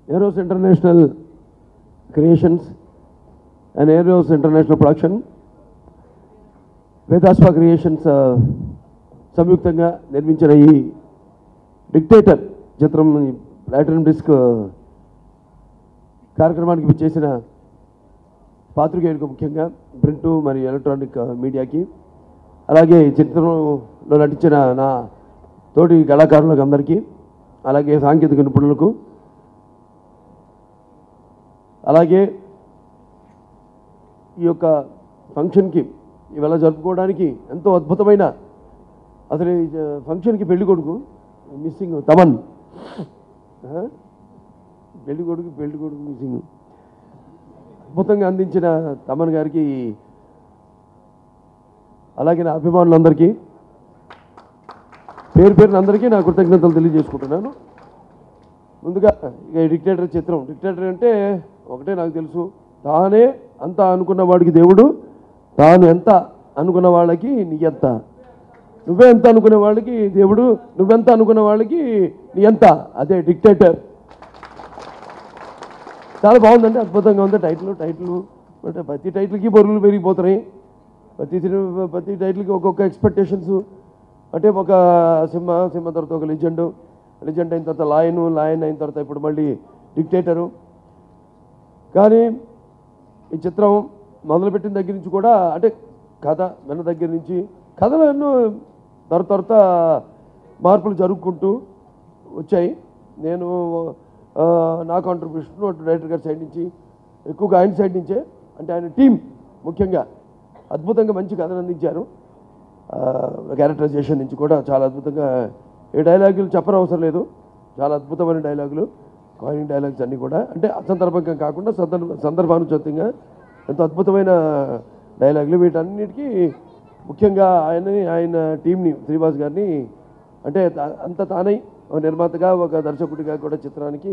Eros International Creations and Eros International Production, Vedaspa Creations సంయుక్తంగా నిర్మించిన ఈ డిక్టేటర్ చిత్రం ప్లాటినం డిస్క్ కార్యక్రమానికి విచ్చేసిన పాత్రికేయులకు, ముఖ్యంగా ప్రింట్ మరియు ఎలక్ట్రానిక్ మీడియాకి, అలాగే ఈ చిత్రంలో నటించిన నా తోటి కళాకారులకు అందరికీ, అలాగే సాంకేతిక నిపుణులకు, అలాగే ఈ యొక్క ఫంక్షన్కి ఇవాళ జరుపుకోవడానికి ఎంతో అద్భుతమైన, అసలు ఈ ఫంక్షన్కి పెళ్లి కొడుకు మిస్సింగ్ తమన్, పెళ్లి కొడుకు మిస్సింగ్ అద్భుతంగా అందించిన తమన్ గారికి, అలాగే నా అభిమానులందరికీ పేరున అందరికీ నా కృతజ్ఞతలు తెలియజేసుకుంటున్నాను. ముందుగా ఇక డిక్టేటర్ చిత్రం, డిక్టేటర్ అంటే ఒకటే నాకు తెలుసు, తానే అంత అనుకున్న వాడికి దేవుడు, తాను ఎంత అనుకున్న వాళ్ళకి నీ ఎంత, నువ్వే ఎంత అనుకునే వాళ్ళకి దేవుడు, నువ్వెంత అనుకున్న వాళ్ళకి నీ ఎంత, అదే డిక్టేటర్. చాలా బాగుందండి, అద్భుతంగా ఉంది టైటిల్ అంటే ప్రతి టైటిల్కి బరువులు పెరిగిపోతున్నాయి, ప్రతి టైటిల్కి ఒక్కొక్క ఎక్స్పెక్టేషన్స్. అంటే ఒక సింహ తర్వాత ఒక లెజెండ్ అయిన తర్వాత లాయన్ అయిన తర్వాత ఇప్పుడు మళ్ళీ డిక్టేటరు. కానీ ఈ చిత్రం మొదలుపెట్టిన దగ్గర నుంచి కూడా, అంటే కథ విన్న దగ్గర నుంచి కథలో ఎన్నో తర్వాత మార్పులు జరుపుకుంటూ వచ్చాయి. నేను నా కాంట్రిబ్యూషన్ డైరెక్టర్ గారి సైడ్ నుంచి, ఎక్కువగా ఆయన సైడ్ నుంచే, అంటే ఆయన టీం ముఖ్యంగా అద్భుతంగా మంచి కథను అందించారు. క్యారెక్టరైజేషన్ నుంచి కూడా చాలా అద్భుతంగా, ఏ డైలాగులు చెప్పనవసరం లేదు, చాలా అద్భుతమైన డైలాగులు, కాయినింగ్ డైలాగ్స్ అన్నీ కూడా, అంటే అసందర్భంగా కాకుండా సందర్భానుచితంగా ఎంతో అద్భుతమైన డైలాగులు. వీటన్నిటికీ ముఖ్యంగా ఆయన టీంని, శ్రీనివాస్ గారిని, అంటే అంత తానై ఒక నిర్మాతగా, ఒక దర్శకుడిగా కూడా చిత్రానికి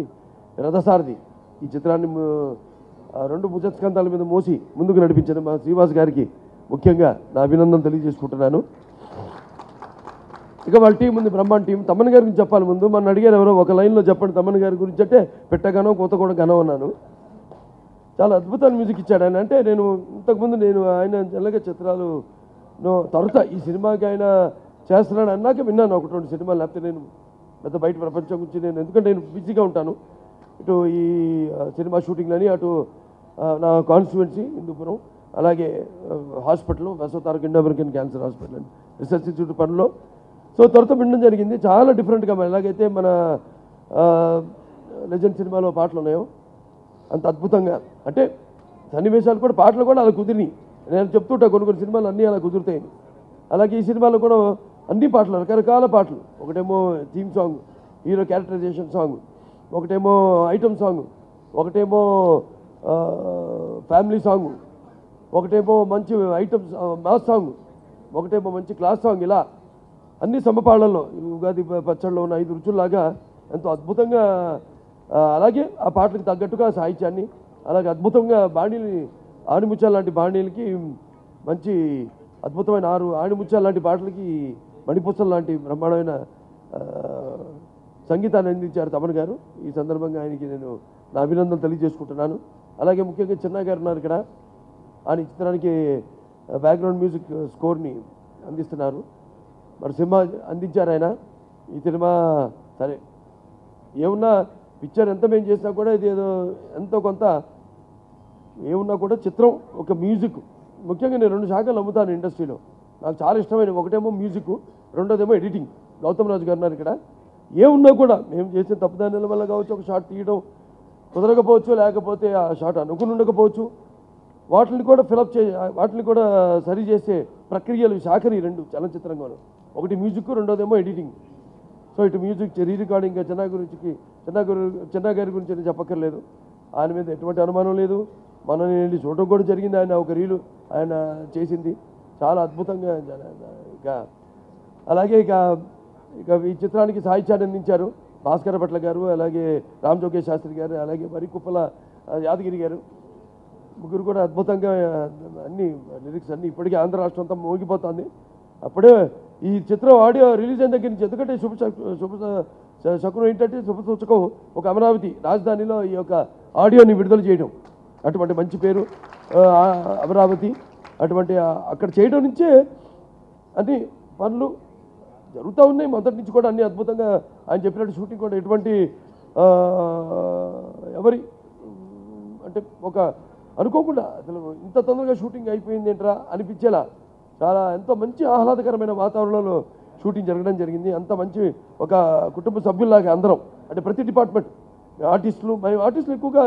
రథసారథి, ఈ చిత్రాన్ని 2 భుజస్కంధాల మీద మోసి ముందుకు నడిపించిన మా శ్రీనివాస్ గారికి ముఖ్యంగా నా అభినందన తెలియజేసుకుంటున్నాను. ఇక వాళ్ళ టీం ఉంది, బ్రహ్మాండ టీం. తమన్ గారి గురించి చెప్పాలి. ముందు మన అడిగారు ఎవరో ఒక లైన్లో చెప్పండి తమన్ గారి గురించి అంటే, పెట్టగానో కొత్త కూడా గనం అన్నాను. చాలా అద్భుతమైన మ్యూజిక్ ఇచ్చాడు ఆయన. అంటే నేను ఇంతకుముందు ఆయన జనరల్గా చిత్రాలు తర్వాత ఈ సినిమాకి ఆయన చేస్తున్నాడు అన్నాక విన్నాను 1-2 సినిమాలు, లేకపోతే నేను పెద్ద బయట ప్రపంచం గురించి ఎందుకంటే నేను బిజీగా ఉంటాను, ఇటు ఈ సినిమా షూటింగ్లని, అటు నా కాన్స్టిట్యువెన్సీ హిందూపురం, అలాగే హాస్పిటల్ వెసోతారక్ Indo American cancer hospital and research institute పనిలో. సో త్వరతో వినడం జరిగింది. చాలా డిఫరెంట్గా, ఎలాగైతే మన లెజెండ్ సినిమాలో పాటలు ఉన్నాయో అంత అద్భుతంగా, అంటే సన్నివేశాలు కూడా, పాటలు కూడా అలా కుదిరినాయి. నేను చెప్తుంటా కొన్ని సినిమాలు అన్నీ అలా కుదురుతాయి. అలాగే ఈ సినిమాలో కూడా అన్ని పాటలు, రకరకాల పాటలు, ఒకటేమో theme song, hero characterisation song, ఒకటేమో ఐటమ్ సాంగ్, ఒకటేమో ఫ్యామిలీ సాంగ్, ఒకటేమో మంచి ఐటమ్ మాస్ సాంగ్, ఒకటేమో మంచి క్లాస్ సాంగ్, ఇలా అన్ని సమపాళ్ళల్లో ఉగాది పచ్చళ్ళలో ఉన్న 5 రుచుల్లాగా ఎంతో అద్భుతంగా, అలాగే ఆ పాటలకు తగ్గట్టుగా సాహిత్యాన్ని, అలాగే అద్భుతంగా బాణీని, ఆణిముత్యాల లాంటి బాణీలకి మంచి అద్భుతమైన 6 ఆణిముత్యాల లాంటి పాటలకి మణిపుచ్చల లాంటి బ్రహ్మాండమైన సంగీతాన్ని అందించారు తమన్ గారు. ఈ సందర్భంగా ఆయనకి నేను నా అభినందనలు తెలియజేసుకుంటున్నాను. అలాగే ముఖ్యంగా చిన్న గారు ఉన్నారు ఇక్కడ, ఆయన చిత్రానికి బ్యాక్గ్రౌండ్ మ్యూజిక్ స్కోర్ని అందిస్తున్నారు. మరి సినిమా అందించారు ఆయన. ఈ సినిమా సరే ఏమున్నా పిక్చర్ ఎంత మేము చేసినా కూడా, ఇది ఏదో ఎంతో కొంత ఏమున్నా కూడా చిత్రం ఒక మ్యూజిక్, ముఖ్యంగా నేను 2 శాఖలు నమ్ముతాను ఇండస్ట్రీలో, నాకు చాలా ఇష్టమైన, ఒకటేమో మ్యూజిక్, రెండోదేమో ఎడిటింగ్. గౌతమ్ రాజు గారు ఉన్నారు ఇక్కడ. ఏమున్నా కూడా మేము చేసిన తప్పుదారుల వల్ల కావచ్చు, ఒక షాట్ తీయడం కుదరకపోవచ్చు, లేకపోతే ఆ షాట్ అనుకుని ఉండకపోవచ్చు, వాటిని కూడా ఫిలప్ వాటిని కూడా సరి చేసే ప్రక్రియలు శాఖని 2 చలనచిత్రంగాను, ఒకటి మ్యూజిక్, రెండోదేమో ఎడిటింగ్. సో ఇటు మ్యూజిక్ రీ రికార్డింగ్ చిన్న గారి గురించి నేను చెప్పక్కర్లేదు, ఆయన మీద ఎటువంటి అనుమానం లేదు. మనం వెళ్ళి చూడటం కూడా జరిగింది, ఆయన ఒక రీలు ఆయన చేసింది చాలా అద్భుతంగా. అలాగే ఇక ఈ చిత్రానికి సాహిత్యాన్ని అందించారు భాస్కర భట్ల గారు, అలాగే రామ్ జోగేష్ శాస్త్రి గారు, అలాగే మరి కుప్పల యాదగిరి గారు, ముగ్గురు కూడా అద్భుతంగా అన్ని లిరిక్స్ అన్నీ ఇప్పటికీ ఆంధ్ర రాష్ట్రం అంతా మోగిపోతుంది. అప్పుడే ఈ చిత్రం ఆడియో రిలీజ్ అయిన దగ్గర నుంచి, ఎందుకంటే శుభ శకునం ఏంటంటే శుభసూచకం ఒక అమరావతి రాజధానిలో ఈ యొక్క ఆడియోని విడుదల చేయడం, అటువంటి మంచి పేరు అమరావతి. అటువంటి అక్కడ చేయడం నుంచే అన్ని పనులు జరుగుతూ ఉన్నాయి. మొదటి నుంచి కూడా అన్ని అద్భుతంగా ఆయన చెప్పినట్టు షూటింగ్ కూడా ఎటువంటి ఎవరి అంటే ఒక అనుకోకుండా అసలు ఇంత తొందరగా షూటింగ్ అయిపోయింది ఏంట్రా అనిపించేలా చాలా ఎంతో మంచి ఆహ్లాదకరమైన వాతావరణంలో షూటింగ్ జరగడం జరిగింది. అంత మంచి ఒక కుటుంబ సభ్యుల్లాగా అందరం, అంటే ప్రతి డిపార్ట్మెంట్ ఆర్టిస్టులు, మేము ఆర్టిస్టులు ఎక్కువగా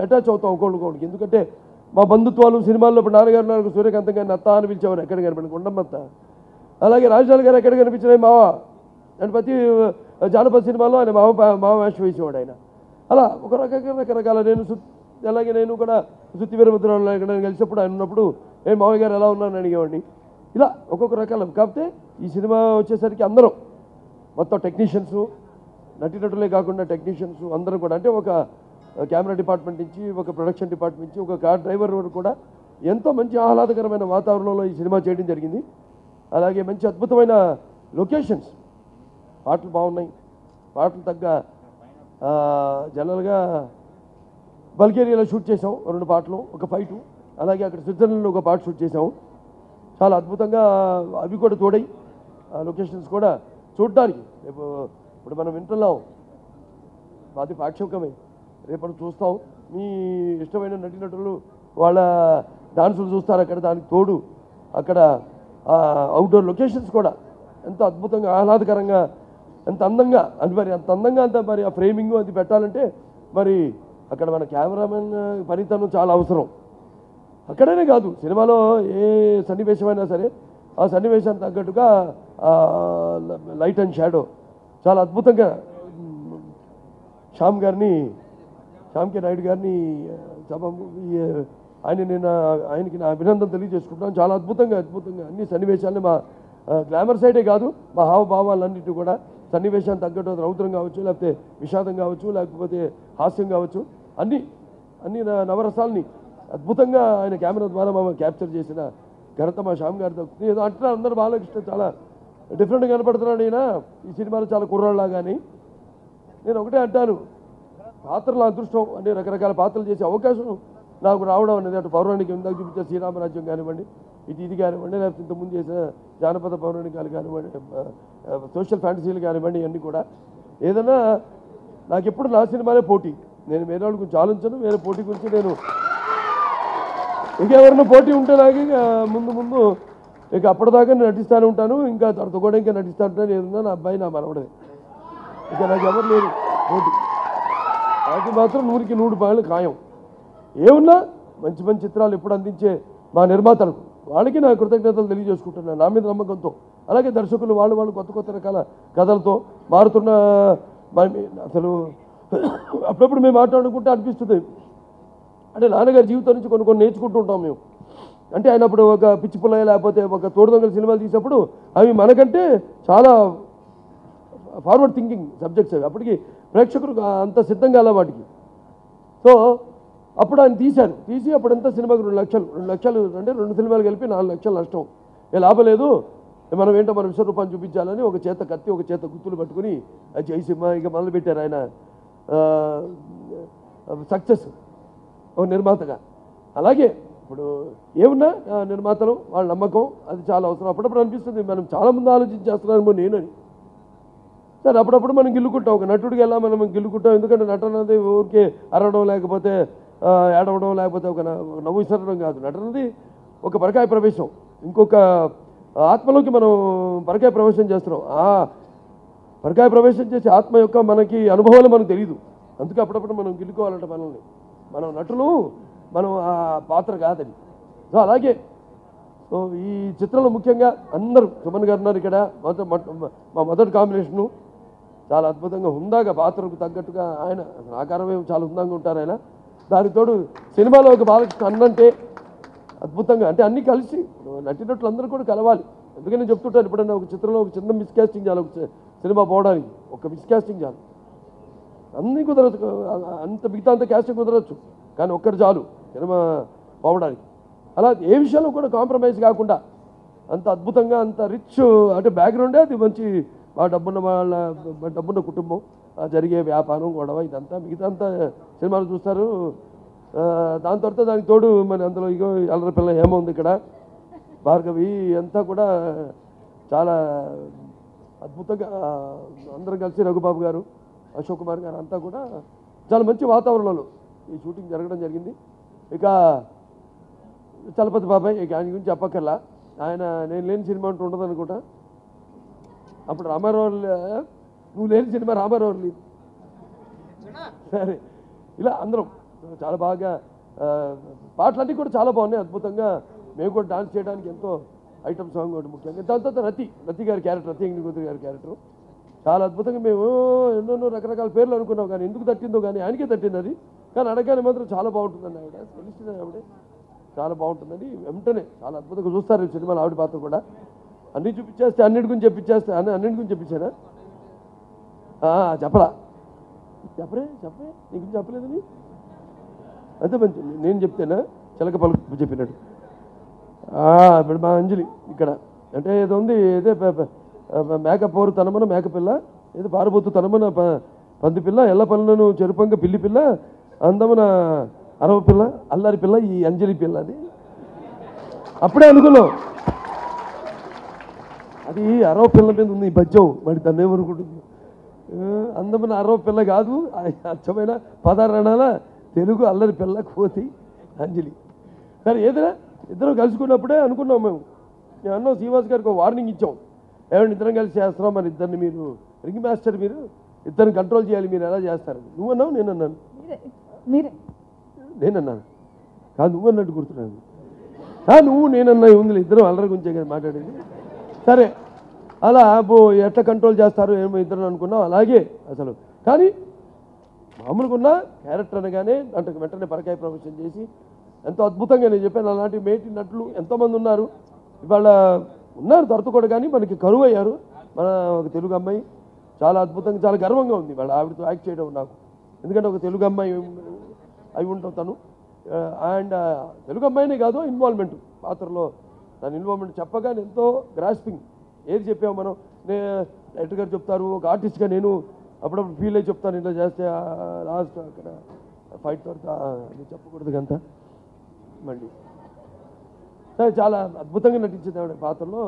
అటాచ్ అవుతాం ఒకళ్ళకి. ఎందుకంటే మా బంధుత్వాలు సినిమాల్లో ఇప్పుడు నాన్నగారు నాకు సూర్యకాంతం గారిని అత్త అని పిలిచేవారు ఎక్కడ కనిపించండి ఉండమ్మత్త. అలాగే రాజధాని గారు ఎక్కడ కనిపించినాయి మావ అని ప్రతి జానపద సినిమాలో ఆయన మావ వేషం వేసేవాడు ఆయన. అలా ఒక రకరకాల అలాగే నేను కూడా సుత్తి వీరభద్రరావు ఎక్కడ కలిసినప్పుడు ఆయన ఉన్నప్పుడు మావయ్య గారు ఎలా ఉన్నారని అడిగేవాడిని. ఇలా ఒక్కొక్క రకాల. కాకపోతే ఈ సినిమా వచ్చేసరికి అందరం మొత్తం టెక్నీషియన్స్, నటీనటులే కాకుండా టెక్నీషియన్స్ అందరూ కూడా, అంటే ఒక కెమెరా డిపార్ట్మెంట్ నుంచి, ఒక ప్రొడక్షన్ డిపార్ట్మెంట్ నుంచి, ఒక కార్ డ్రైవర్ వరకు కూడా ఎంతో మంచి ఆహ్లాదకరమైన వాతావరణంలో ఈ సినిమా చేయడం జరిగింది. అలాగే మంచి అద్భుతమైన లొకేషన్స్, పాటలు బాగున్నాయి. పాటలు తగ్గ జనరల్గా బల్గేరియాలో షూట్ చేసాం 2 పాటలు, ఒక ఫైటు. అలాగే అక్కడ స్విట్జర్లాండ్లో ఒక పాట షూట్ చేసాం. చాలా అద్భుతంగా అవి కూడా తోడై లొకేషన్స్ కూడా చూడడానికి ఇప్పుడు మనం వింటున్నాం. అది పాక్షికమే, రేపటి చూస్తాం. మీ ఇష్టమైన నటీనటులు వాళ్ళ డాన్సులు చూస్తారు అక్కడ. దానికి తోడు అక్కడ అవుట్డోర్ లొకేషన్స్ కూడా ఎంతో అద్భుతంగా ఆహ్లాదకరంగా ఎంత అందంగా అది మరి అంత అందంగా అంత మరి ఆ ఫ్రేమింగ్ అది పెట్టాలంటే మరి అక్కడ మన కెమెరామెన్ పనితనం చాలా అవసరం. అక్కడనే కాదు, సినిమాలో ఏ సన్నివేశమైనా సరే ఆ సన్నివేశానికి తగ్గట్టుగా లైట్ అండ్ షాడో చాలా అద్భుతంగా శ్యామ్ కే నాయుడు గారిని ఆయనకి నా అభినందన తెలియజేసుకుంటాను. చాలా అద్భుతంగా అన్ని సన్నివేశాలని మా గ్లామర్ సైడే కాదు, మా హావభావాలన్నిటి కూడా సన్నివేశాన్ని తగ్గట్టు రౌద్రం కావచ్చు, లేకపోతే విషాదం కావచ్చు, లేకపోతే హాస్యం కావచ్చు, అన్ని నవరసాలని అద్భుతంగా ఆయన కెమెరా ద్వారా క్యాప్చర్ చేసిన ఘనత మా శ్యామ్ గారి దక్కుతుంది. ఏదో అంటున్నారు అందరూ బాలకృష్ణ చాలా డిఫరెంట్గా కనపడుతున్నాడు ఈయన ఈ సినిమాలో చాలా కుర్రాళ్ళలాగాని. నేను ఒకటే అంటాను, పాత్రల అదృష్టం అంటే రకరకాల పాత్రలు చేసే అవకాశం నాకు రావడం అనేది, అటు పౌరాణిక ఇందాక చూపించే శ్రీరామరాజ్యం కానివ్వండి, ఇది కానివ్వండి, లేకపోతే ఇంతకుముందు చేసిన జానపద పౌరాణికాలు కానివ్వండి, సోషల్ ఫ్యాంటసీలు కానివ్వండి, ఇవన్నీ కూడా ఏదైనా నాకు ఎప్పుడు నా సినిమానే పోటీ. నేను వేరే వాళ్ళ గురించి ఆలోచించను, వేరే పోటీ గురించి నేను ఇంకెవరైనా పోటీ ఉంటే నాకు ఇక ముందు ఇక అప్పటిదాకా నేను నటిస్తూనే ఉంటాను. ఇంకా తర్వాత కూడా ఇంకా నటిస్తూ ఉంటాను. ఏదన్నా నా అబ్బాయి నా మనవడే, ఇక నాకు ఎవరు లేరు పోటీ. అది మాత్రం 100కి 100 పాయలు ఖాయం. ఏమున్నా మంచి చిత్రాలు ఎప్పుడు అందించే మా నిర్మాతలకు వాళ్ళకి నా కృతజ్ఞతలు తెలియజేసుకుంటున్నాను నా మీద నమ్మకంతో. అలాగే దర్శకులు వాళ్ళు కొత్త రకాల కథలతో మారుతున్న అసలు అప్పుడప్పుడు మేము మాట్లాడుకుంటే అనిపిస్తుంది, అంటే నాన్నగారి జీవితం నుంచి కొన్ని నేర్చుకుంటూ ఉంటాం మేము. అంటే ఆయన అప్పుడు ఒక పిచ్చి పుల్లయ్య లేకపోతే ఒక తోడుదొంగల సినిమాలు తీసినప్పుడు అవి మనకంటే చాలా ఫార్వర్డ్ థింకింగ్ సబ్జెక్ట్స్ అవి. అప్పటికి ప్రేక్షకులు అంత సిద్ధంగా అలా వాటికి. సో అప్పుడు ఆయన తీసి అప్పుడంతా సినిమాకి 2 లక్షలు అంటే 2 సినిమాలు కలిపి 4 లక్షలు నష్టం. లాభం లేదు, మనం ఏంటో మన విశ్వరూపాన్ని చూపించాలని ఒక చేత కత్తి ఒక చేత గుత్తులు పట్టుకుని జై సినిమా ఇక మొదలుపెట్టారు ఆయన సక్సెస్ ఒక నిర్మాతగా. అలాగే ఇప్పుడు ఏమున్నా నిర్మాతలు వాళ్ళ నమ్మకం అది చాలా అవసరం. అప్పుడప్పుడు అనిపిస్తుంది మనం చాలామంది ఆలోచించేస్తున్నాము నేనని. సరే అప్పుడప్పుడు మనం గిల్లుకుంటాం, ఒక నటుడికి ఎలా మనం గిల్లుకుంటాం. ఎందుకంటే నటన అనేది ఊరికే అరవడం లేకపోతే ఏడవడం లేకపోతే ఒక నవ్వు విసరడం కాదు. నటనది ఒక పరకాయ ప్రవేశం, ఇంకొక ఆత్మలోకి మనం పరకాయ ప్రవేశం చేస్తున్నాం. ఆ పరకాయ ప్రవేశం చేసే ఆత్మ యొక్క మనకి అనుభవాలు మనకు తెలియదు. అందుకే అప్పుడప్పుడు మనం గిల్లుకోవాలంటే మనల్ని, మనం నటులు, మనం ఆ పాత్ర కాదని. సో అలాగే సో ఈ చిత్రంలో ముఖ్యంగా అందరూ సుమన్ గారు ఉన్నారు ఇక్కడ. మా మొదటి కాంబినేషను చాలా అద్భుతంగా హుందాగా పాత్రకు తగ్గట్టుగా ఆయన ఆకారమే చాలా హుందాగా ఉంటారు ఆయన. దానికి తోడు సినిమాలో ఒక బాలకృష్ణ అన్నంటే అద్భుతంగా, అంటే అన్నీ కలిసి నటినట్లు అందరూ కూడా కలవాలి. అందుకని నేను చెప్తుంటాను, ఎప్పుడైనా ఒక చిత్రంలో ఒక చిన్న మిస్కాస్టింగ్ చాలు, ఒక సినిమా పోవడానికి ఒక మిస్కాస్టింగ్ చాలు. అన్నీ కుదరచ్చు, అంత మిగతా అంత క్యాస్టింగ్ కుదరచ్చు, కానీ ఒక్కటి చాలు సినిమా పోవడానికి. అలా ఏ విషయంలో కూడా కాంప్రమైజ్ కాకుండా అంత అద్భుతంగా అంత రిచ్ అంటే బ్యాక్గ్రౌండే అది మంచి బాగా డబ్బున్న కుటుంబం, జరిగే వ్యాపారం గొడవ ఇదంతా మిగతా అంతా సినిమాలు చూస్తారు. దాని తర్వాత దానికి తోడు మరి అందులో ఇగో అల్లరి పిల్ల ఏమో ఉంది ఇక్కడ, భార్గవి అంతా కూడా చాలా అద్భుతంగా అందరం కలిసి రఘుబాబు గారు, అశోక్ కుమార్ గారు అంతా కూడా చాలా మంచి వాతావరణంలో ఈ షూటింగ్ జరగడం జరిగింది. ఇక చలపతి బాబాయ్ ఇక ఆయన గురించి చెప్పక్కర్లా, ఆయన నేను లేని సినిమా అంటూ ఉండదు అనుకుంటా. అప్పుడు రామారావు నువ్వు లేని సినిమా రామారావు లేదు. సరే ఇలా అందరం చాలా బాగా పాటలన్నీ కూడా చాలా బాగున్నాయి అద్భుతంగా. మేము కూడా డాన్స్ చేయడానికి ఎంతో ఐటమ్ సాంగ్ ఒకటి ముఖ్యంగా. దాని తర్వాత రతి గారి క్యారెక్టర్, రతి ఎంగిలిగోత్రి గారి క్యారెక్టర్ చాలా అద్భుతంగా. మేము ఎన్నెన్నో రకరకాల పేర్లు అనుకున్నాం కానీ ఎందుకు తట్టిందో కానీ ఆయనకే తట్టింది అది. కానీ అడగానే మాత్రం చాలా బాగుంటుందండి ఆవిడ, తెలిసిన ఆవిడే చాలా బాగుంటుందండి. వెంటనే చాలా అద్భుతంగా చూస్తారు సినిమాలో ఆవిడ పాత్ర కూడా. అన్నీ చూపించేస్తే అన్నిటి గురించి చెప్పించేస్తే అన్నింటి గురించి చెప్పించానా? చెప్పరా చెప్పరే నీ గురించి చెప్పలేదని అంతే మంచి నేను చెప్తేనా చిలక పలుకు చెప్పినట్టు. ఇప్పుడు మా అంజలి ఇక్కడ అంటే ఏదో ఉంది, ఏదే మేకపోరు తనమన మేకపిల్ల, ఏదో పారబోతు తనమన పంది పిల్ల, ఎల్ల పనులను చెరుపంగ పిల్లి పిల్ల, అందమన అరవ పిల్ల, అల్లారి పిల్ల ఈ అంజలి పిల్ల. అది అప్పుడే అనుకున్నాం అది అరవ పిల్ల మీద ఉంది ఈ బజ్జం, మరి దాన్ని ఏమనుకుంటుంది. అందమైన అరవ పిల్ల కాదు, అచ్చమైన పదారణాల తెలుగు అల్లరి పిల్ల కోతి అంజలి. సరే ఏదైనా ఇద్దరం కలుసుకున్నప్పుడే అనుకున్నాం మేము. నేను అన్నాం శ్రీనివాస్ గారికి ఒక వార్నింగ్ ఇచ్చాం, ఏమంటే ఇద్దరం కలిసి చేస్తున్నాం, మరి ఇద్దరిని మీరు రింగ్ మాస్టర్, మీరు ఇద్దరిని కంట్రోల్ చేయాలి, మీరు ఎలా చేస్తారు? నువ్వు అన్నావు నేనన్నాను కాదు నువ్వు అన్నట్టు గుర్తున్నాను. నువ్వు నేనన్నా ఉందిలే, ఇద్దరం అల్లరి గురించే కదా మాట్లాడేది. సరే అలా ఎట్లా కంట్రోల్ చేస్తారు ఏమో ఇద్దరు అనుకున్నాం. అలాగే అసలు కానీ మామూలుగా ఉన్న క్యారెక్టర్ అనగానే అంటే వెంటనే పరకాయ ప్రమోషన్ చేసి ఎంతో అద్భుతంగా నేను చెప్పాను. అలాంటి మేటి నటులు ఎంతోమంది ఉన్నారు, ఇవాళ ఉన్నారు దొరకకూడదు కానీ మనకి కరువు అయ్యారు. మన ఒక తెలుగు అమ్మాయి చాలా అద్భుతంగా చాలా గర్వంగా ఉంది వాళ్ళ ఆవిడతో యాక్ట్ చేయడం నాకు. ఎందుకంటే ఒక తెలుగు అమ్మాయి అయి ఉంటాం తను. అండ్ తెలుగు అమ్మాయినే కాదు ఇన్వాల్వ్మెంట్ పాత్రలో తన ఇన్వాల్వ్మెంట్ చెప్పగానే ఎంతో గ్రాస్పింగ్. ఏది చెప్పాము మనం, డైరెక్టర్ గారు చెప్తారు, ఒక ఆర్టిస్ట్గా నేను అప్పుడప్పుడు ఫీల్ అయ్యి చెప్తాను, ఇలా చేస్తే లాస్ట్ అక్కడ ఫైట్ తర్వాత అది చెప్పకూడదు కంతా మళ్ళీ. చాలా అద్భుతంగా నటించింది ఆవిడ పాత్రలో.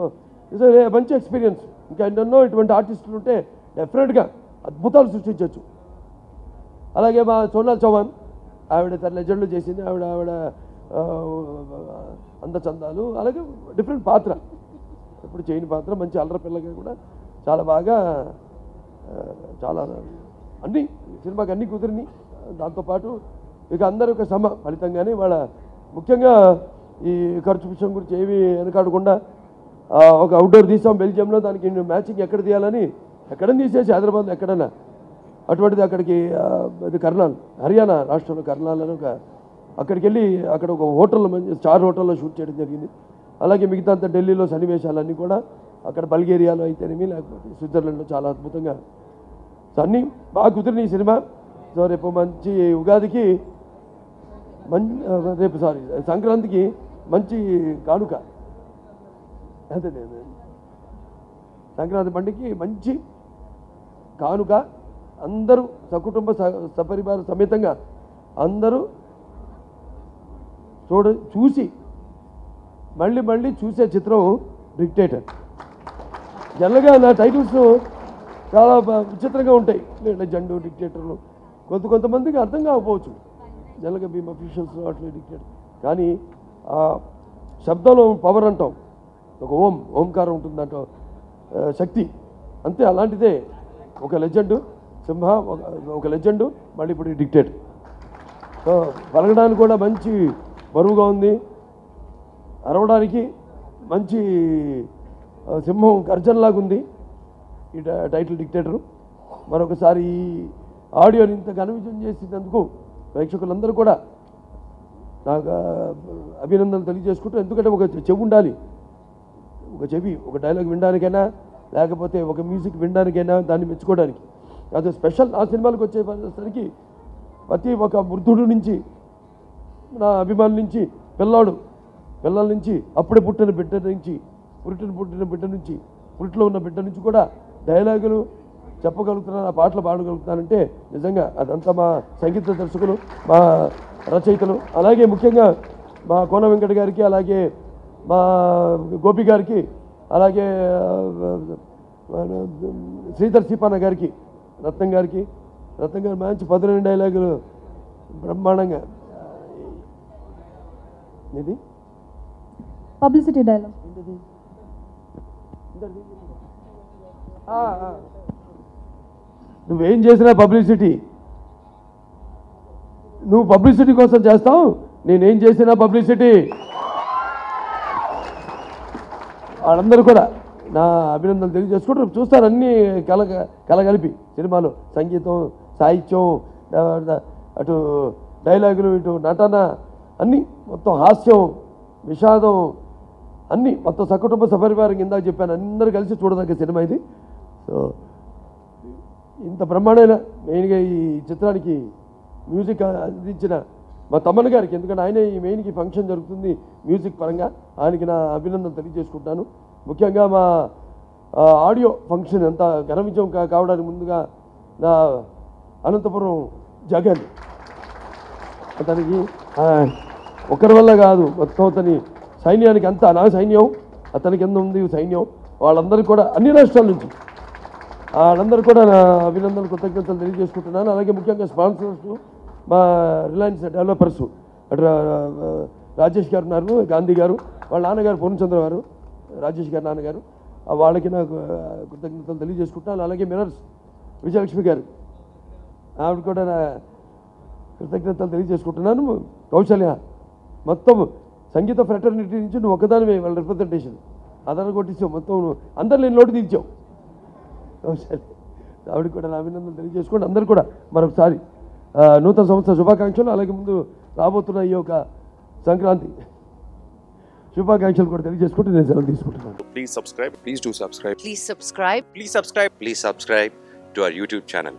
ఇట్స్ మంచి ఎక్స్పీరియన్స్. ఇంకా ఎన్నెన్నో ఇటువంటి ఆర్టిస్టులు ఉంటే డెఫినెట్గా అద్భుతాలు సృష్టించవచ్చు. అలాగే మా సోనాల్ చౌహాన్ ఆవిడ తన లెజెండ్లో చేసింది, ఆవిడ అందచందాలు, అలాగే డిఫరెంట్ పాత్ర, ఎప్పుడు చేయని పాత్ర, మంచి అల్లరి పిల్లగా కూడా చాలా బాగా చాలా అన్నీ సినిమాకి అన్నీ కుదిరిని. దాంతోపాటు ఇక అందరూ ఒక ఫలితంగానే వాళ్ళ ముఖ్యంగా ఈ ఖర్చు విషయం గురించి ఏమీ వెనకాడకుండా ఒక అవుట్డోర్ తీసాం బెల్జియంలో, దానికి మ్యాచింగ్ ఎక్కడ తీయాలని ఎక్కడైనా తీసేసి హైదరాబాద్లో ఎక్కడైనా, అటువంటిది అక్కడికి అది కర్నాల్ హర్యానా రాష్ట్రంలో కర్నాల్ అని అక్కడికి వెళ్ళి అక్కడ ఒక హోటల్లో మంచి స్టార్ హోటల్లో షూట్ చేయడం జరిగింది. అలాగే మిగతా అంతా ఢిల్లీలో సన్నివేశాలన్నీ కూడా అక్కడ బల్గేరియాలో అయితేనేమి లేకపోతే స్విట్జర్లాండ్లో చాలా అద్భుతంగా అన్నీ బాగా కుదిరిన ఈ సినిమా. సో రేపు మంచి ఉగాదికి రేపు సంక్రాంతికి మంచి కానుక, అదే సంక్రాంతి పండుగకి మంచి కానుక. అందరూ సకుటుంబ సపరివార సమేతంగా అందరూ చూసి మళ్ళీ చూసే చిత్రం డిక్టేటర్. జనరల్గా నా టైటిల్స్ చాలా విచిత్రంగా ఉంటాయి, లెజెండ్, డిక్టేటర్లు, కొంతమందికి అర్థం కాకపోవచ్చు. జనరల్గా భీమ్ అఫీషియల్స్ అట్లా డిక్టేటర్, కానీ శబ్దంలో పవర్ అంటాం, ఒక ఓంకారం ఉంటుంది అంటాం, శక్తి అంతే. అలాంటిదే ఒక లెజెండ్ సింహ, ఒక లెజెండ్, మళ్ళీ ఇప్పుడు డిక్టేటర్. సో పలకడానికి కూడా మంచి బరువుగా ఉంది, అరవడానికి మంచి సింహం గర్జనలాగా ఉంది ఈ టైటిల్ డిక్టేటరు. మరొకసారి ఈ ఆడియోని ఇంత ఘనవిజయం చేసినందుకు ప్రేక్షకులందరూ కూడా నాకు అభినందనలు తెలియజేసుకుంటూ, ఎందుకంటే ఒక చెవి ఉండాలి, ఒక చెవి ఒక డైలాగ్ వినడానికైనా లేకపోతే ఒక మ్యూజిక్ వినడానికైనా దాన్ని మెచ్చుకోవడానికి. అది స్పెషల్. ఆ సినిమాలకు వచ్చేసరికి ప్రతి ఒక వృద్ధుడు నుంచి, నా అభిమానుల నుంచి, పిల్లల నుంచి, అప్పుడే పుట్టిన బిడ్డ నుంచి, పుట్టిన బిడ్డ నుంచి, పురిట్లో ఉన్న బిడ్డ నుంచి కూడా డైలాగులు చెప్పగలుగుతున్నాను, ఆ పాటలు పాడగలుగుతానంటే నిజంగా అదంతా మా సంగీత దర్శకులు, మా రచయితలు, అలాగే ముఖ్యంగా మా కోన వెంకట గారికి, అలాగే మా గోపి గారికి, అలాగే శ్రీధర్ సీపాన గారికి, రత్నం గారు మంచి 12 డైలాగులు బ్రహ్మాండంగా. ఇది పబ్లిసిటీ డైలాగ్ నువ్వేం చేసినా పబ్లిసిటీ, నువ్వు పబ్లిసిటీ కోసం చేస్తావు, నేనేం చేసినా పబ్లిసిటీ. వాళ్ళందరూ కూడా నా అభినందనలు తెలియజేసుకుంటారు. చూస్తారు అన్నీ కలగలిపి సినిమాలో సంగీతం, సాహిత్యం, అటు డైలాగులు, ఇటు నటన, అన్నీ మొత్తం హాస్యం, విషాదం, అన్నీ మొత్తం సకుటుంబ సపరివారం ఇందాక చెప్పాను, అందరూ కలిసి చూడదగ్గ సినిమా ఇది. సో ఇంత బ్రహ్మాండమైన మెయిన్గా ఈ చిత్రానికి మ్యూజిక్ అందించిన మా తమ్మన్న గారికి, ఎందుకంటే ఆయనే ఈ మెయిన్కి ఫంక్షన్ జరుగుతుంది మ్యూజిక్ పరంగా, ఆయనకి నా అభినందన తెలియజేసుకుంటాను. ముఖ్యంగా మా ఆడియో ఫంక్షన్ ఎంత ఘన విజయం కావడానికి ముందుగా నా అనంతపురం జగన్, అతనికి ఒకరి వల్ల కాదు, మొత్తం అతని సైన్యానికి అంతా, నా సైన్యం అతనికి ఎంత ఉంది సైన్యం, వాళ్ళందరూ కూడా అన్ని రాష్ట్రాల నుంచి, వాళ్ళందరూ కూడా నా అభినందనలు కృతజ్ఞతలు తెలియజేసుకుంటున్నాను. అలాగే ముఖ్యంగా స్పాన్సర్స్ మా రిలయన్స్ డెవలపర్స్, అటు రాజేష్ గారు ఉన్నారు, గాంధీ గారు, వాళ్ళ నాన్నగారు పూర్ణచంద్ర గారు, రాజేష్ గారు నాన్నగారు, వాళ్ళకి నాకు కృతజ్ఞతలు తెలియజేసుకుంటున్నాను. అలాగే మినర్స్ విజయలక్ష్మి గారు, ఆవిడ కూడా నా కృతజ్ఞతలు తెలియజేసుకుంటున్నాను. కౌశల్య, మొత్తం సంగీత ఫ్రెటర్నిటీ నుంచి నువ్వు ఒకదానివే వాళ్ళ రిప్రజెంటేషన్ ఆధార కొట్టించావు, మొత్తం అందరు నేను లోటు తీర్చావు. కౌశల్య, ఆవిడ కూడా నా అభినందనలు తెలియజేసుకోండి. అందరూ కూడా మరొకసారి నూతన సంవత్సర శుభాకాంక్షలు, అలాగే ముందు రాబోతున్న ఈ యొక్క సంక్రాంతి శుభాకాంక్షలు కూడా తెలియజేసుకుంటూ నేను సెలవు తీసుకుంటున్నాను. Please subscribe. Please do subscribe. Please subscribe. Please subscribe. Please subscribe to our YouTube channel.